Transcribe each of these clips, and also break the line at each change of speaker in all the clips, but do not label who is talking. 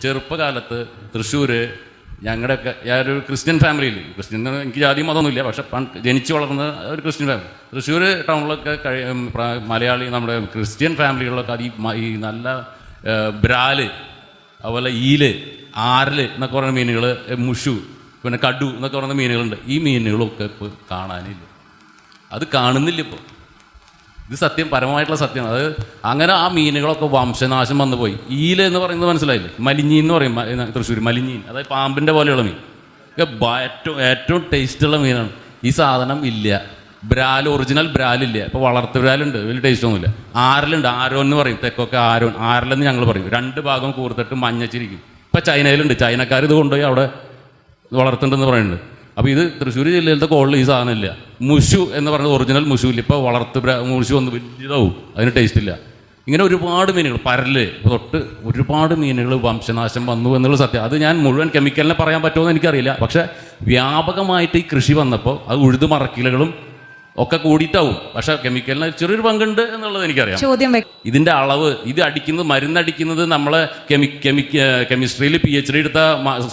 ചെറുപ്പകാലത്ത് തൃശ്ശൂർ ഞങ്ങളുടെയൊക്കെ ഞാനൊരു ക്രിസ്ത്യൻ ഫാമിലിയിൽ, ക്രിസ്ത്യൻ എനിക്ക് ജാതി മതമൊന്നുമില്ല, പക്ഷെ ജനിച്ചു വളർന്ന ഒരു ക്രിസ്ത്യൻ ഫാമിലി. തൃശ്ശൂർ ടൗണിലൊക്കെ മലയാളി നമ്മുടെ ക്രിസ്ത്യൻ ഫാമിലികളിലൊക്കെ അത് ഈ നല്ല ബ്രാല്, അതുപോലെ ഈല്, ആരല് എന്നൊക്കെ പറയുന്ന മീനുകൾ, മുഷു, പിന്നെ കടു എന്നൊക്കെ പറയുന്ന മീനുകളുണ്ട്. ഈ മീനുകളൊക്കെ ഇപ്പോൾ കാണാനില്ല, അത് കാണുന്നില്ല ഇപ്പോൾ. ഇത് സത്യം, പരമമായിട്ടുള്ള സത്യമാണ്. അത് അങ്ങനെ ആ മീനുകളൊക്കെ വംശനാശം വന്നു പോയി. ഈല് എന്ന് പറയുന്നത് മനസ്സിലായില്ലേ? മലിഞ്ഞീൻ എന്ന് പറയും തൃശ്ശൂർ, മലിഞ്ഞീൻ, അതായത് പാമ്പിൻ്റെ പോലെയുള്ള മീൻ. ഏറ്റവും ടേസ്റ്റുള്ള മീനാണ്. ഈ സാധനം ഇല്ല. ബ്രാൽ, ഒറിജിനൽ ബ്രാലില്ല. ഇപ്പോൾ വളർത്തു ബ്രാലുണ്ട്, വലിയ ടേസ്റ്റൊന്നുമില്ല. ആരലുണ്ട്, ആരോൻ എന്ന് പറയും, തെക്കൊക്കെ ആരോൻ, ആരലെന്ന് ഞങ്ങൾ പറയും. 2 ഭാഗം കൂർത്തിട്ട് മഞ്ഞച്ചിരിക്കും. ഇപ്പം ചൈനയിലുണ്ട്, ചൈനക്കാർ ഇത് കൊണ്ടുപോയി അവിടെ വളർത്തുന്നുണ്ടെന്ന് പറയുന്നുണ്ട്. അപ്പോൾ ഇത് തൃശ്ശൂർ ജില്ലയിലത്തെ കോളിൽ ഈ സാധനം ഇല്ല. മുഷു എന്ന് പറയുന്നത് ഒറിജിനൽ മുഷു ഇല്ല. ഇപ്പോൾ മുഷു ഒന്ന് വലിയതാവും, അതിന് ടേസ്റ്റ് ഇല്ല. ഇങ്ങനെ ഒരുപാട് മീനുകൾ, പരല് തൊട്ട് ഒരുപാട് മീനുകൾ വംശനാശം വന്നു എന്നുള്ള സത്യം. അത് ഞാൻ മുഴുവൻ കെമിക്കലിനെ പറയാൻ പറ്റുമോ എന്ന് എനിക്കറിയില്ല. പക്ഷേ വ്യാപകമായിട്ട് ഈ കൃഷി വന്നപ്പോൾ അത് ഉഴുതു മറക്കിലകളും ഒക്കെ കൂടിയിട്ടാവും. പക്ഷെ കെമിക്കലിന് ചെറിയൊരു പങ്കുണ്ട് എന്നുള്ളത് എനിക്കറിയാം. ഇതിൻ്റെ അളവ്, ഇത് അടിക്കുന്നത്, മരുന്നടിക്കുന്നത് നമ്മളെ കെമിസ്ട്രിയിൽ PhD എടുത്ത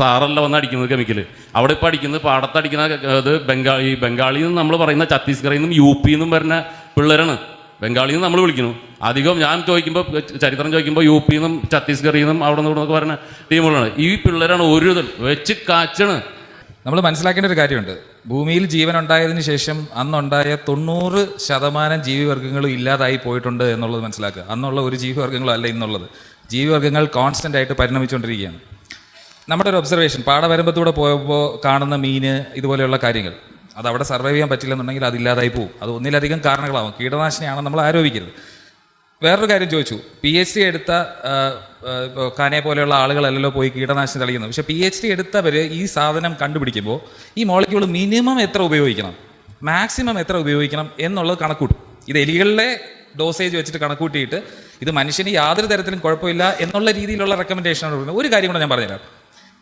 സാറല്ല വന്ന് അടിക്കുന്നത് കെമിക്കൽ. അവിടെ ഇപ്പോൾ അടിക്കുന്നത്, പാടത്തടിക്കുന്ന അത് ബംഗാളിൽ നിന്ന് നമ്മൾ പറയുന്ന ഛത്തീസ്ഗറിൽ നിന്നും UP നിന്നും വരുന്ന പിള്ളേരാണ്. ബംഗാളിൽ നിന്ന് നമ്മൾ വിളിക്കുന്നു. അധികം ഞാൻ ചോദിക്കുമ്പോൾ, ചരിത്രം ചോദിക്കുമ്പോൾ UP നിന്നും ഛത്തീസ്ഗറിൽ നിന്നും അവിടെ നിന്നൊക്കെ വരുന്ന ടീമുകളാണ്. ഈ പിള്ളേരാണ് ഒരു വെച്ച് കാച്ചാണ്.
നമ്മൾ മനസ്സിലാക്കേണ്ട ഒരു കാര്യമുണ്ട്. ഭൂമിയിൽ ജീവൻ ഉണ്ടായതിനു ശേഷം അന്നുണ്ടായ 90% ജീവിവർഗ്ഗങ്ങളും ഇല്ലാതായി പോയിട്ടുണ്ട് എന്നുള്ളത് മനസ്സിലാക്കുക. അന്നുള്ള ഒരു ജീവിവർഗ്ഗങ്ങളും അല്ല ഇന്നുള്ളത്. ജീവിവർഗ്ഗങ്ങൾ കോൺസ്റ്റൻ്റ് ആയിട്ട് പരിണമിച്ചുകൊണ്ടിരിക്കുകയാണ്. നമ്മുടെ ഒരു ഒബ്സർവേഷൻ, പാടവരമ്പത്തൂടെ പോയപ്പോൾ കാണുന്ന മീന്, ഇതുപോലെയുള്ള കാര്യങ്ങൾ, അത് അവിടെ സർവൈവ് ചെയ്യാൻ പറ്റില്ലെന്നുണ്ടെങ്കിൽ അതില്ലാതായി പോകും. അത് ഒന്നിലധികം കാരണങ്ങളാവും. കീടനാശിനിയാണെന്ന് നമ്മൾ ആരോപിക്കരുത്. വേറൊരു കാര്യം ചോദിച്ചു, PhD എടുത്ത ഇപ്പോൾ കാനെ പോലെയുള്ള ആളുകളല്ലല്ലോ പോയി കീടനാശിനി തളിക്കുന്നത്. പക്ഷേ PhD എടുത്തവർ ഈ സാധനം കണ്ടുപിടിക്കുമ്പോൾ ഈ മോളിക്യൂൾ മിനിമം എത്ര ഉപയോഗിക്കണം, മാക്സിമം എത്ര ഉപയോഗിക്കണം എന്നുള്ളത് കണക്കൂട്ടും. ഇത് എലികളിലെ ഡോസേജ് വെച്ചിട്ട് കണക്കൂട്ടിയിട്ട് ഇത് മനുഷ്യന് യാതൊരു തരത്തിലും കുഴപ്പമില്ല എന്നുള്ള രീതിയിലുള്ള റെക്കമെൻഡേഷനാണ് പറയുന്നത്. ഒരു കാര്യം കൂടെ ഞാൻ പറഞ്ഞുതരാം.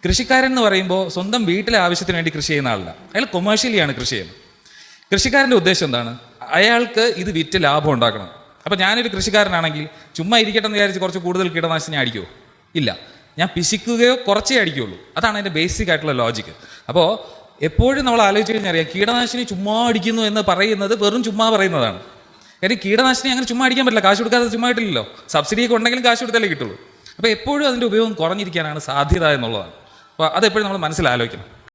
കൃഷിക്കാരൻ എന്ന് പറയുമ്പോൾ സ്വന്തം വീട്ടിലെ ആവശ്യത്തിന് വേണ്ടി കൃഷി ചെയ്യുന്ന ആളല്ല, അയാൾ കൊമേഴ്ഷ്യലിയാണ് കൃഷി ചെയ്യുന്നത്. കൃഷിക്കാരൻ്റെ ഉദ്ദേശം എന്താണ്? അയാൾക്ക് ഇത് വിറ്റ് ലാഭം ഉണ്ടാക്കണം. അപ്പോൾ ഞാനൊരു കൃഷിക്കാരനാണെങ്കിൽ ചുമ്മാ ഇരിക്കട്ടെ എന്ന് വിചാരിച്ച് കുറച്ച് കൂടുതൽ കീടനാശിനി അടിക്കുമോ? ഇല്ല, ഞാൻ പിശിക്കുകയോ കുറച്ചേ അടിക്കുകയുള്ളൂ. അതാണ് അതിൻ്റെ ബേസിക് ആയിട്ടുള്ള ലോജിക്ക്. അപ്പോൾ എപ്പോഴും നമ്മൾ ആലോചിച്ച് കഴിഞ്ഞാൽ അറിയാം, കീടനാശിനി ചുമ്മാ അടിക്കുന്നു എന്ന് പറയുന്നത് വെറും ചുമ്മാ പറയുന്നതാണ്. കാര്യം കീടനാശിനി അങ്ങനെ ചുമ്മാ അടിക്കാൻ പറ്റില്ല, കാശ് കൊടുക്കാതെ ചുമ്മാ ഇട്ടില്ലല്ലോ. സബ്സിഡിയൊക്കെ ഉണ്ടെങ്കിലും കാശ് കൊടുത്താലേ കിട്ടുള്ളൂ. അപ്പോൾ എപ്പോഴും അതിൻ്റെ ഉപയോഗം കുറഞ്ഞിരിക്കാനാണ് സാധ്യത എന്നുള്ളതാണ്. അപ്പോൾ അതെപ്പോഴും നമ്മൾ മനസ്സിലാലോചിക്കണം.